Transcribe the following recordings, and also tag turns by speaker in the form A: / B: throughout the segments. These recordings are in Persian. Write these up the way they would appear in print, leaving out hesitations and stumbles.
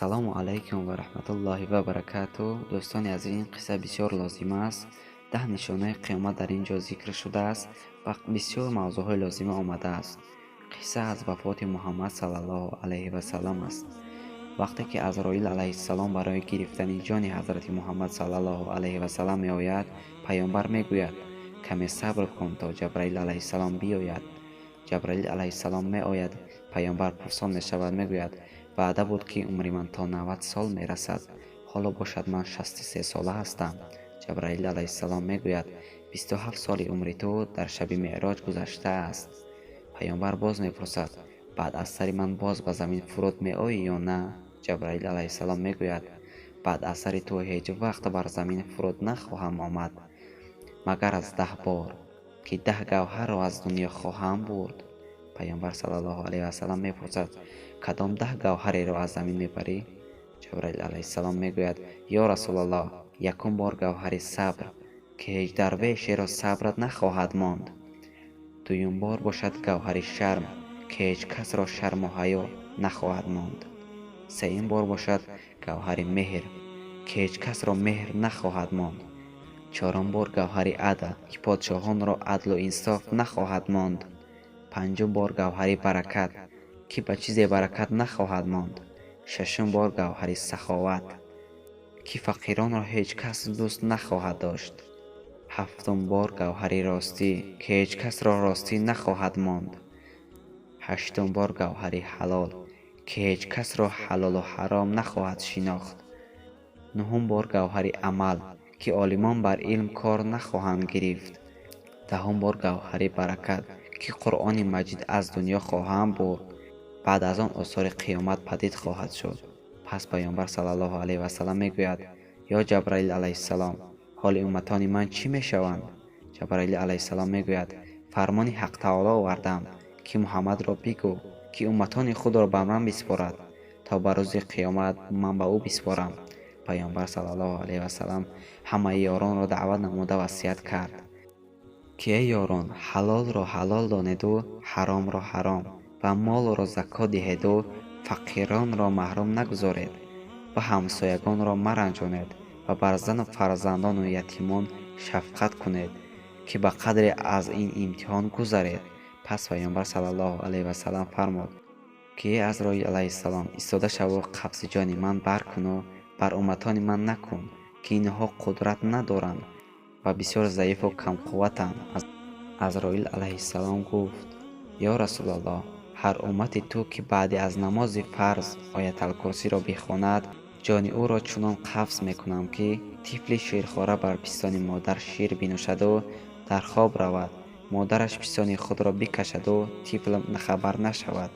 A: السلام علیکم و رحمت الله و برکاته. دوستان عزیز، این قصه بسیار لازم است. 10 نشانه قیامت در اینجا ذکر شده است و بسیار موضوع لازمه آمده است. قصه از وفات محمد صلی الله علیه و سلم است. وقتی که عزراییل علیه السلام برای گرفتن جان حضرت محمد صلی الله علیه و سلم می آید، پیامبر می گوید کمی صبر کن تا جبرائیل علیه السلام بیاید. جبرائیل علیه السلام می آید. پیامبر پرسان می شود، می گوید وعده بود که عمر من تا 90 سال می رسد، حالا باشد من 63 ساله هستم. جبرائیل علیه السلام می گوید 27 سال عمر تو در شب معراج گذشته است. پیامبر باز می پرسد بعد از سر من باز به زمین فرود می آیی یا نه؟ جبرائیل علیه السلام می گوید بعد از سر تو هیچ وقت بر زمین فرود نخواهم آمد مگر از 10 بار که 10 گوهر را از دنیا خواهم برد. پیامبر صلی الله علیه و سلم می پرسد کدام 10 گوهری را از زمین می بری؟ جبرائیل علیه السلام می گوید یا رسول الله، یکم بار گوهر صبر که هیچ درویشی را صبرت نخواهد ماند. دویم بار باشد گوهر شرم که هیچ کس را شرم و حیا نخواهد ماند. سوم بار باشد گوهر مهر که هیچ کس را مهر نخواهد ماند. چهارم بار گوهر عدل که پادشاهان را عدل و انصاف نخواهد ماند. پنجم بار گوهر برکت که به چیز برکت نخواهد ماند. ششم بار گوهر سخاوت که فقیران را هیچ کس دوست نخواهد داشت. هفتم بار گوهر راستی که هیچ کس را راستی نخواهد ماند. هشتم بار گوهر حلال که هیچ کس را حلال و حرام نخواهد شناخت. نهم بار گوهر عمل که عالمان بر علم کار نخواهند گرفت. دهم بار گوهر برکت که قرآن مجید از دنیا خواهند برد. بعد از آن آثار قیامت پدید خواهد شد. پس پیامبر صلی الله علیه و سلم می گوید یا جبرائیل علیه السلام، حال امتان من چی می شوند؟ جبرائیل علیه السلام می گوید فرمان حق تعالی آوردم که محمد را بگو که امتان خود را به من بسپارد تا بر روز قیامت من به او بسپارم. پیامبر صلی الله علیه و سلم همه یاران را دعوت نموده وصیت کرد که ای یاران، حلال را حلال دانید و حرام را حرام و مال را زکات دهید و فقیران را محروم نگذارید و همسایگان را مرنجانید و بر زن و فرزندان و یتیمان شفقت کنید که به قدر از این امتحان گذرید. پس پیامبر صلی الله علیه و سلم فرمود که ای عزراییل علیه السلام، ایستاده شو و قبض جان من برکن و بر امتان من نکن که اینها قدرت ندارند و بسیار ضعیف و کم قوتند. عزراییل علیه السلام گفت یا رسول الله، هر امت تو که بعد از نماز فرض آیت الکرسی را بخواند، جان او را چنان قبض میکنم که طفل شیرخواره بر پستان مادر شیر بنوشد و در خواب رود، مادرش پستان خود را بکشد و طفل خبر نشود.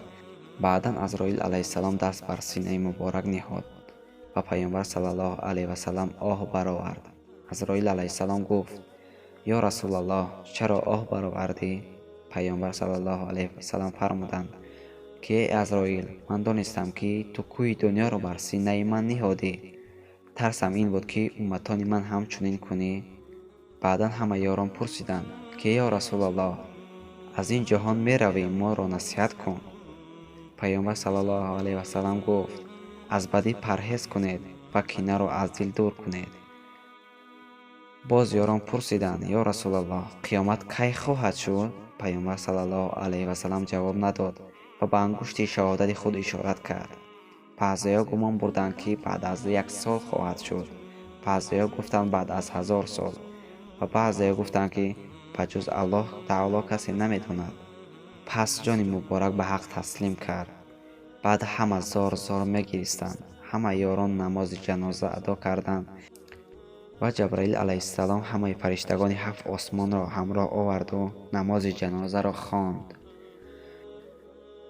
A: بعدا عزراییل علیه السلام دست بر سینه مبارک نهاد و پیامبر صلی الله علیه و سلم آه برآورد. عزراییل علیه السلام گفت یا رسول الله، چرا آه برآوردی؟ پیامبر صلی الله علیه و سلم فرمودند که ای عزراییل، من دانستم که تو کوه دنیا را بر سینه من نهادی، ترسم این بود که امتان من هم چنین کنی. بعدا همه یاران پرسیدند که یا رسول الله، از این جهان می رویم، ما را نصیحت کن. پیامبر صلی الله علیه و سلم گفت از بدی پرهیز کنید و کینه را از دل دور کنید. باز یاران پرسیدند یا رسول الله، قیامت کی خواهد شد؟ پیامبر صلی الله علیه و سلم جواب نداد و به انگشت شهادت خود اشارت کرد. بعضیا گمان بردند که بعد از 1 سال خواهد شد، بعضیا گفتند بعد از 1000 سال و بعضیا گفتند که بجز الله تعالی کسی نمیداند. پس جان مبارک به حق تسلیم کرد. بعد همه زار زار میگریستند. همه یاران نماز جنازه ادا کردند و جبرائیل علیه السلام همه فرشتگان 7 آسمان را همراه آورد و نماز جنازه را خواند.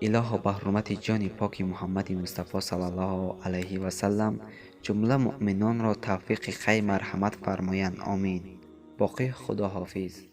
A: الها به حرمت جان پاک محمد مصطفی صلی الله علیه و سلم جمله مؤمنان را توفیق خیر مرحمت فرمایند. آمین. باقی خدا حافظ.